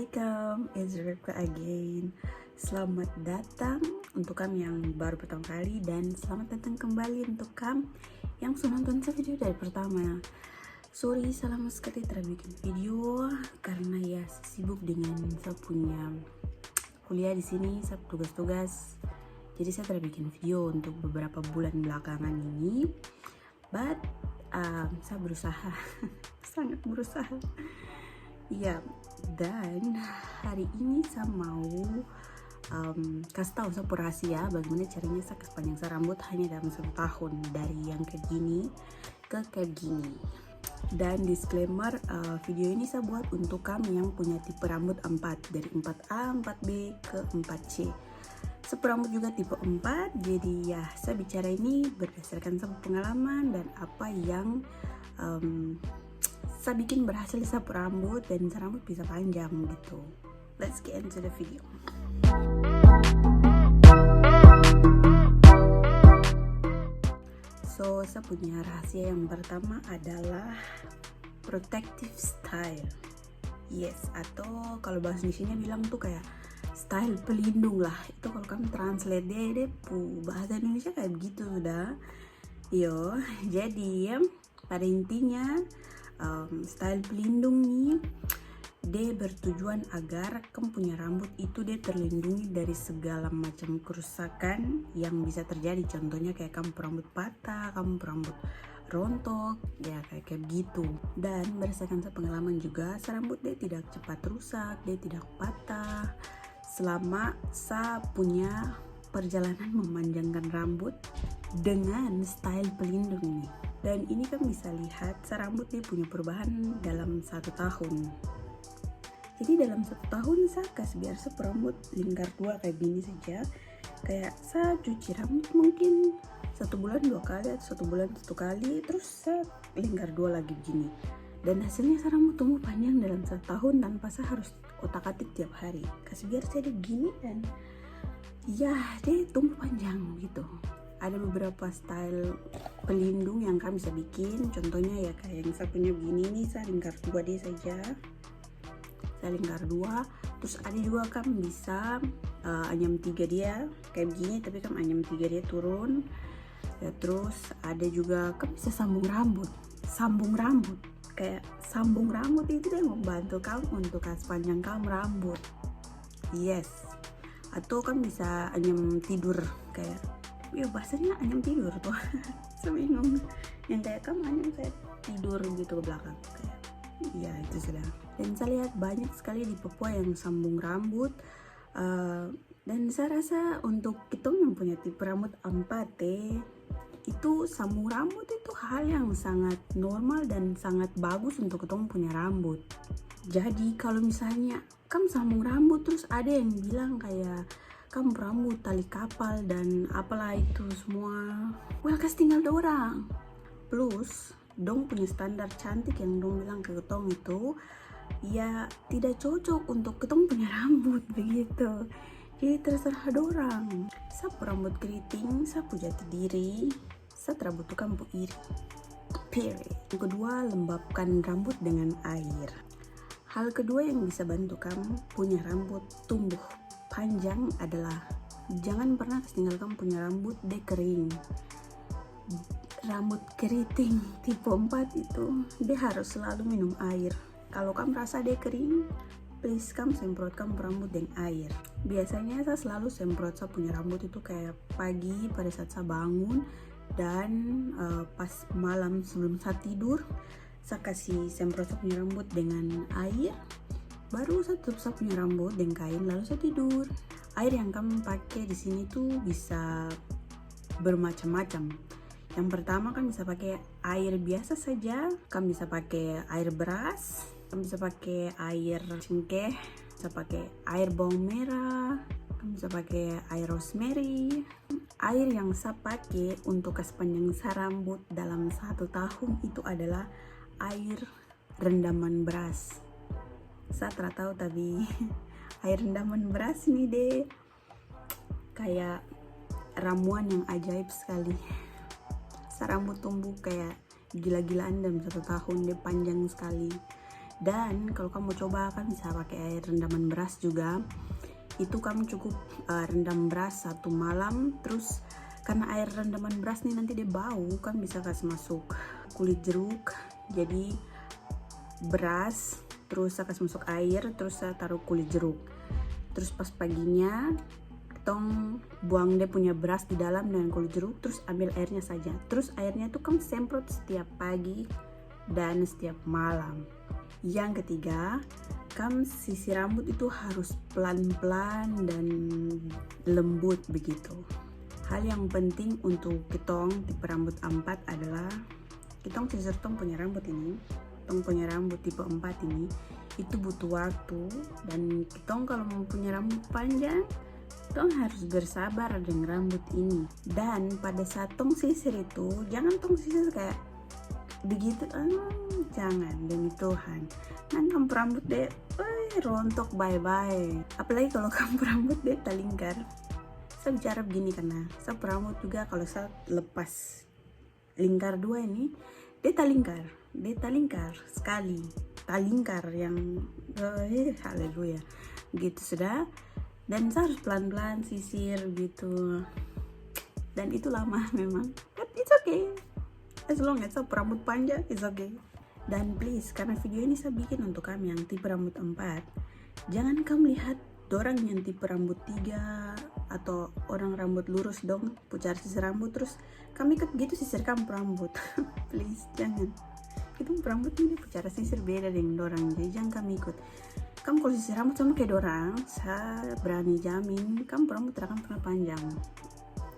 Hai Kam, it's Ripka again. Selamat datang untuk Kam yang baru pertama kali, dan selamat datang kembali untuk Kam yang sudah nonton video dari pertama. Sorry, selama sekali terbikin video karena ya sibuk dengan saya punya kuliah di sini, saya tugas-tugas. Jadi saya terbikin video untuk beberapa bulan belakangan ini. But saya berusaha, sangat berusaha. Ya, dan hari ini saya mau kasih tahu saya rahasia bagaimana caranya saya sepanjang saya rambut hanya dalam 1 tahun, dari yang kayak gini ke kayak gini. Dan disclaimer, video ini saya buat untuk kamu yang punya tipe rambut 4, dari 4A, 4B ke 4C. Saya rambut juga tipe 4, jadi ya saya bicara ini berdasarkan sama pengalaman dan apa yang saya bikin berhasil sapu rambut dan rambut bisa panjang gitu. Let's get into the video. So, saya punya rahasia yang pertama adalah protective style. Yes, atau kalau bahasa Indonesia bilang tuh kayak style pelindung lah. Itu kalau kamu translate deh bahasa Indonesia kayak begitu sudah. Yo, jadi pada intinya style pelindung nih, dia bertujuan agar kamu punya rambut itu dia terlindungi dari segala macam kerusakan yang bisa terjadi. Contohnya kayak kamu rambut patah, kamu rambut rontok, ya kayak gitu. Dan berdasarkan pengalaman juga, rambut dia tidak cepat rusak, dia tidak patah selama saya punya perjalanan memanjangkan rambut dengan style pelindung ini. Dan ini kan bisa lihat rambut dia punya perubahan dalam 1 tahun. Jadi dalam 1 tahun saya kasih biar rambut lingkar 2 kayak gini saja. Kayak saya cuci rambut mungkin 1 bulan 2 kali atau 1 bulan 1 kali, terus saya lingkar 2 lagi begini. Dan hasilnya rambut tumbuh panjang dalam 1 tahun tanpa saya harus otak-atik tiap hari. Kasih biar saya gini dan ya dia tumbuh panjang gitu. Ada beberapa style pelindung yang kami bisa bikin. Contohnya ya kayak yang saya punya begini nih, saya lingkar 2 dia saja. Saya lingkar 2. Terus ada juga kami bisa anyam 3 dia kayak begini, tapi kami anyam 3 dia turun. Ya, terus ada juga kami bisa sambung rambut. Kayak sambung rambut itu dia membantu kamu untuk kasih panjang kamu rambut. Yes. Atau kan bisa anyam tidur, kayak ya bahasanya anyam tidur tuh. Saya bingung. Yang kayak kamu anyam saya tidur gitu ke belakang kayak. Ya itu sudah. Dan saya lihat banyak sekali di Papua yang sambung rambut. Dan saya rasa untuk kita yang punya tipe rambut 4T, itu sambung rambut itu hal yang sangat normal dan sangat bagus untuk kita punya rambut. Jadi kalau misalnya kamu sambung rambut terus ada yang bilang kayak kamu rambut tali kapal dan apalah itu semua, well kasih tinggal dorang. Plus dong punya standar cantik yang dong bilang ke ketong itu ya tidak cocok untuk ketong punya rambut begitu. Jadi terserah dorang. Sapu rambut keriting, sapu jati diri, saya tidak butuh kamu iri. Period. Yang kedua, lembabkan rambut dengan air. Hal kedua yang bisa bantu kamu punya rambut tumbuh panjang adalah jangan pernah tinggalkan punya rambut dia kering. Rambut keriting tipe 4 itu dia harus selalu minum air. Kalau kamu rasa dia kering, please kamu semprot kamu rambut dengan air. Biasanya saya selalu semprot saya punya rambut itu kayak pagi pada saat saya bangun, dan pas malam sebelum saya tidur saya kasih semprot saya punya rambut dengan air. Baru saya tutup saya punya rambut dengan kain lalu saya tidur. Air yang kamu pakai di sini tuh bisa bermacam-macam. Yang pertama kan bisa pakai air biasa saja, kamu bisa pakai air beras, kamu bisa pakai air cengkeh, bisa pakai air bawang merah, kamu bisa pakai air rosemary. Air yang saya pakai untuk kasih panjang rambut dalam 1 tahun itu adalah air rendaman beras. Saya tidak tahu tapi air rendaman beras ini deh kayak ramuan yang ajaib sekali. Rambut tumbuh kayak gila-gilaan dalam 1 tahun, dia panjang sekali. Dan kalau kamu coba kan bisa pakai air rendaman beras juga. Itu kamu cukup rendam beras 1 malam, terus karena air rendaman beras nih nanti dia bau, kan bisa kasih masuk kulit jeruk. Jadi beras, terus saya kasih masuk air, terus saya taruh kulit jeruk. Terus pas paginya tong buang dia punya beras di dalam dengan kulit jeruk, terus ambil airnya saja. Terus airnya tuh kamu semprot setiap pagi dan setiap malam. Yang ketiga, kamu sisir rambut itu harus pelan-pelan dan lembut begitu. Hal yang penting untuk kitong tipe rambut 4 adalah kitong sisir tong punya rambut ini, tong punya rambut tipe 4 ini itu butuh waktu. Dan kitong kalau mau punya rambut panjang, tong harus bersabar dengan rambut ini. Dan pada saat tong sisir itu jangan tong sisir kayak begitu, jangan, demi Tuhan, nanti kamu rambut deh rontok bye-bye. Apalagi kalau kamu rambut deh talingkar. Saya bicara begini karena saya rambut juga kalau saya lepas lingkar 2 ini dia talingkar sekali, talingkar yang haleluya gitu sudah. Dan saya harus pelan-pelan sisir gitu, dan itu lama memang, but it's okay as long as rambut panjang, it's okay. Dan please, karena video ini saya bikin untuk kami yang tipe rambut 4, jangan kamu lihat orang yang tipe rambut 3 atau orang rambut lurus dong pucar sisir rambut terus kami ikut gitu sisir kamu rambut. Please jangan, itu rambut ini pucar sisir beda dengan orang, jadi jangan kami ikut. Kamu kalau sisir rambut sama kayak orang, saya berani jamin kamu rambut tidak akan pernah panjang.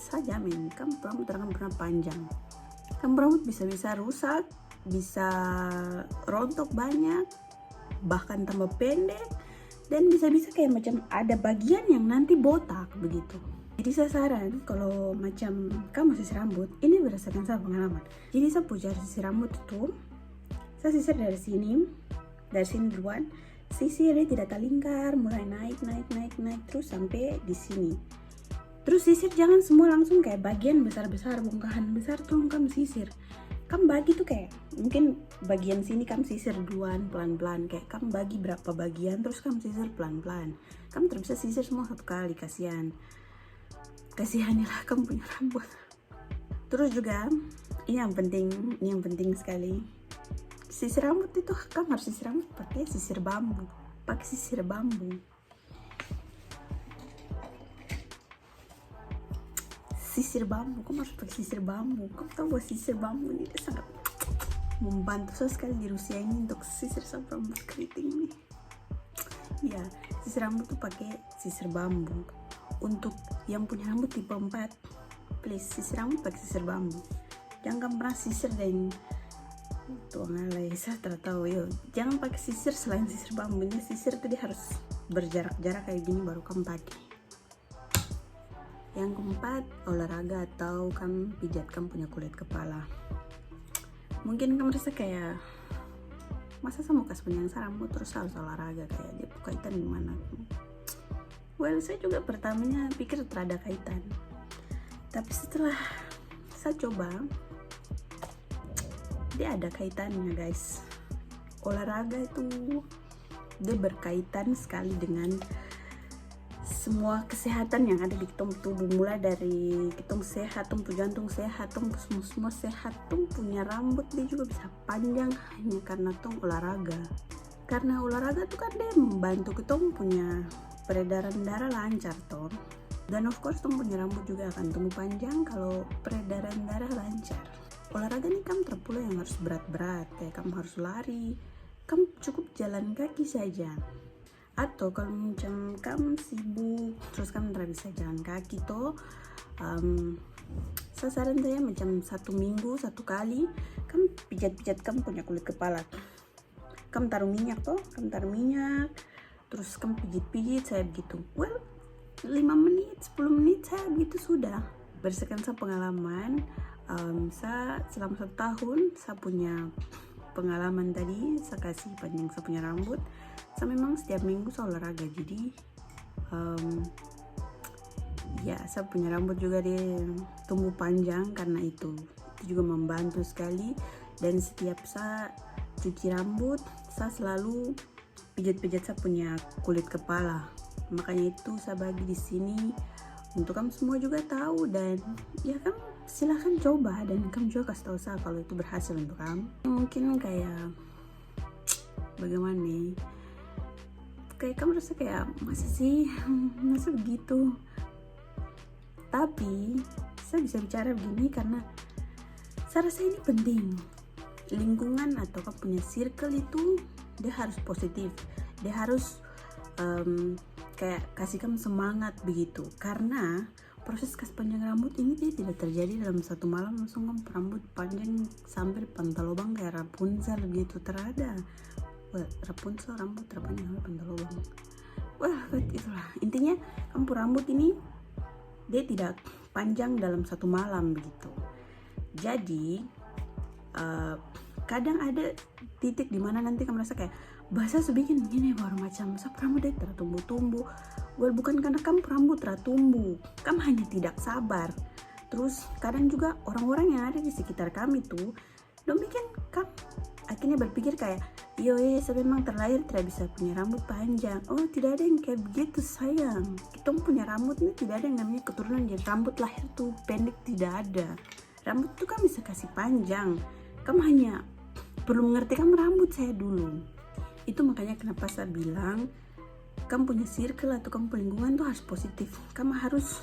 Saya jamin kamu rambut tidak akan pernah panjang. Kamu rambut bisa rusak, bisa rontok banyak, bahkan tambah pendek, dan bisa-bisa kayak macam ada bagian yang nanti botak begitu. Jadi saya saran kalau macam kamu sisir rambut, ini berdasarkan saya pengalaman. Jadi saya pujar sisir rambut itu, saya sisir dari sini duluan, sisirnya tidak talingkar, mulai naik terus sampai di sini. Terus sisir jangan semua langsung kayak bagian besar-besar, bongkahan besar tuh kamu sisir. Kamu bagi tuh kayak mungkin bagian sini kamu sisir duluan pelan-pelan, kayak kamu bagi berapa bagian terus kamu sisir pelan-pelan. Kamu tidak bisa sisir semua satu kali, kasihanilah kamu punya rambut. Terus juga ini yang penting sekali, sisir rambut itu kamu harus sisir rambut pakai sisir bambu, kamu harus pakai sisir bambu. Kamu tahu bahwa sisir bambu ini sangat membantu saya sekali di Rusia ini untuk sisir sampai rambut keriting nih. Ya, sisir rambut tuh pakai sisir bambu. Untuk yang punya rambut tipe 4, please sisir rambut pakai sisir bambu. Jangan pernah sisir dan Tuhan alay, saya tidak tahu yo. Jangan pakai sisir selain sisir bambunya. Sisir itu dia harus berjarak-jarak kayak gini baru kamu pakai. Yang keempat, olahraga atau kamu pijat kamu punya kulit kepala. Mungkin kamu rasa kayak masa saya mau kasih penyangsa rambut terus harus olahraga, kayak dia kaitan gimana? Well, saya juga pertamanya pikir terada kaitan, tapi setelah saya coba dia ada kaitannya guys. Olahraga itu dia berkaitan sekali dengan semua kesehatan yang ada di kitong tubuh, mulai dari kitong sehat, tong jantung sehat, tong semua sehat, tong punya rambut dia juga bisa panjang hanya karena tong olahraga. Karena olahraga tuh kan dia membantu kitong punya peredaran darah lancar toh, dan of course tong punya rambut juga akan tumbuh panjang kalau peredaran darah lancar. Olahraga nih kamu terpula yang harus berat-berat, kayak kamu harus lari, kamu cukup jalan kaki saja. Atau kalau macam kamu sibuk terus kamu tidak bisa jalan kaki toh, saya saran saya macam 1 minggu 1 kali kamu pijat-pijat kamu punya kulit kepala. Kamu taruh minyak toh, terus kamu pijit-pijit saya begitu. Well, 5 menit 10 menit saya begitu sudah. Berdasarkan saya pengalaman, saya selama 1 tahun saya punya pengalaman tadi, saya kasih panjang saya punya rambut. Saya memang setiap minggu saya olahraga, jadi ya saya punya rambut juga dia tumbuh panjang karena itu juga membantu sekali. Dan setiap saya cuci rambut saya selalu pijat-pijat saya punya kulit kepala. Makanya itu saya bagi di sini untuk kamu semua juga tahu, dan ya kamu silahkan coba, dan kamu juga kasih tahu saya kalau itu berhasil untuk kamu. Mungkin kayak bagaimana nih, kayak kamu rasa kayak masa sih masa begitu, tapi saya bisa bicara begini karena saya rasa ini penting. Lingkungan atau kamu punya circle itu dia harus positif, dia harus kayak kasih kamu semangat begitu, karena proses kasih panjang rambut ini dia tidak terjadi dalam satu malam langsung kamu rambut panjang sampai pantal lubang kayak Rapunzel gitu, terada. Wah, Rapunzel rambut terpanjang sampai pantal lubang. Wah, itulah intinya, kamu rambut ini dia tidak panjang dalam satu malam begitu. Jadi kadang ada titik dimana nanti kamu merasa kayak bahasa sebikin begini baru macam rambut dia tertumbuh-tumbuh. Well, bukan karena kamu rambut tertumbuh, kamu hanya tidak sabar. Terus kadang juga orang-orang yang ada di sekitar kami tuh bikin kamu akhirnya berpikir kayak saya memang terlahir tidak bisa punya rambut panjang. Oh, tidak ada yang kayak begitu sayang, kita punya rambut ini tidak ada yang namanya keturunan jadi rambut lahir tuh pendek, tidak ada. Rambut tuh kan bisa kasih panjang, kamu hanya perlu mengerti kamu rambut saya dulu. Itu makanya kenapa saya bilang kamu punya circle atau kamu punya lingkungan tuh harus positif. Kamu harus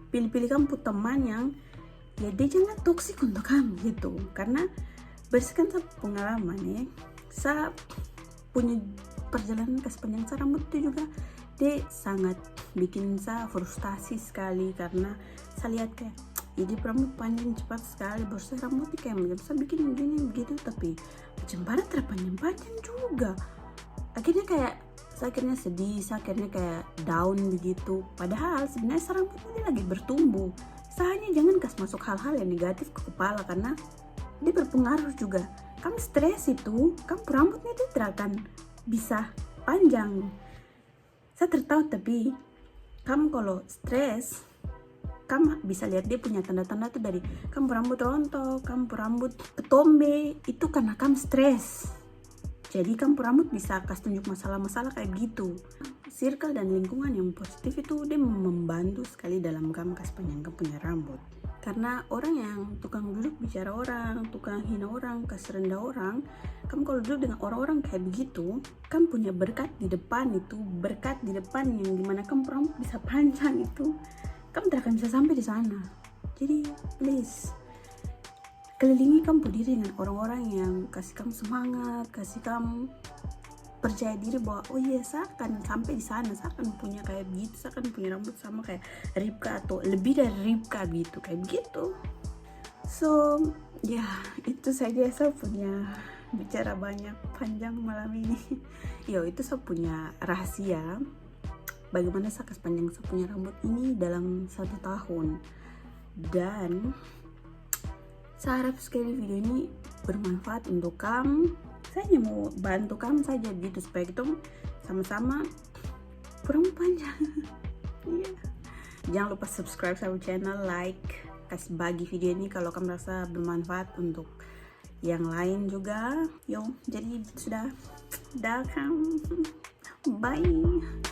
pilih-pilih kamu punya teman yang ya dia jangan toksik untuk kamu gitu. Karena berdasarkan saya pengalaman ya, saya punya perjalanan kasih panjang saya rambut itu juga dia sangat bikin saya frustasi sekali, karena saya lihat kayak jadi rambut panjang cepat sekali, baru rambutnya kayak macam saya bikin begini begitu, tapi macam badan terpanjang-panjang juga. Akhirnya kayak saya akhirnya sedih, saya akhirnya kayak down begitu. Padahal sebenarnya rambutnya dia lagi bertumbuh. Saya hanya jangan kasih masuk hal-hal yang negatif ke kepala, karena dia berpengaruh juga. Kamu stres itu, kamu rambutnya dia tidak akan bisa panjang. Saya tertahu, tapi kamu kalau stres, kamu bisa lihat dia punya tanda-tanda tuh dari kamu rambut rontok, kamu rambut ketombe, itu karena kamu stres. Jadi kamu rambut bisa kasih tunjuk masalah-masalah kayak gitu. Circle dan lingkungan yang positif itu dia membantu sekali dalam kamu kasih panjang kamu punya rambut. Karena orang yang tukang duduk bicara orang, tukang hina orang, kasih rendah orang, kamu kalau duduk dengan orang-orang kayak begitu, kamu punya berkat di depan itu, berkat di depan yang dimana kamu rambut bisa panjang itu, kamu tidak akan bisa sampai di sana. Jadi please, kelilingi kamu diri dengan orang-orang yang kasih kamu semangat, kasih kamu percaya diri bahwa oh iya saya akan sampai di sana, saya akan punya kayak begitu, saya akan punya rambut sama kayak Ripka atau lebih dari Ripka gitu, kayak begitu. So ya itu saja saya punya bicara banyak panjang malam ini. Itu saya punya rahasia bagaimana saya kasih panjang saya punya rambut ini dalam 1 tahun, dan saya harap sekali video ini bermanfaat untuk kamu. Saya hanya mau bantu kamu saja gitu supaya kita sama-sama rambut panjang. Jangan lupa subscribe sama channel, like, kasih bagi video ini kalau kamu rasa bermanfaat untuk yang lain juga. Jadi sudah, dah kamu, bye.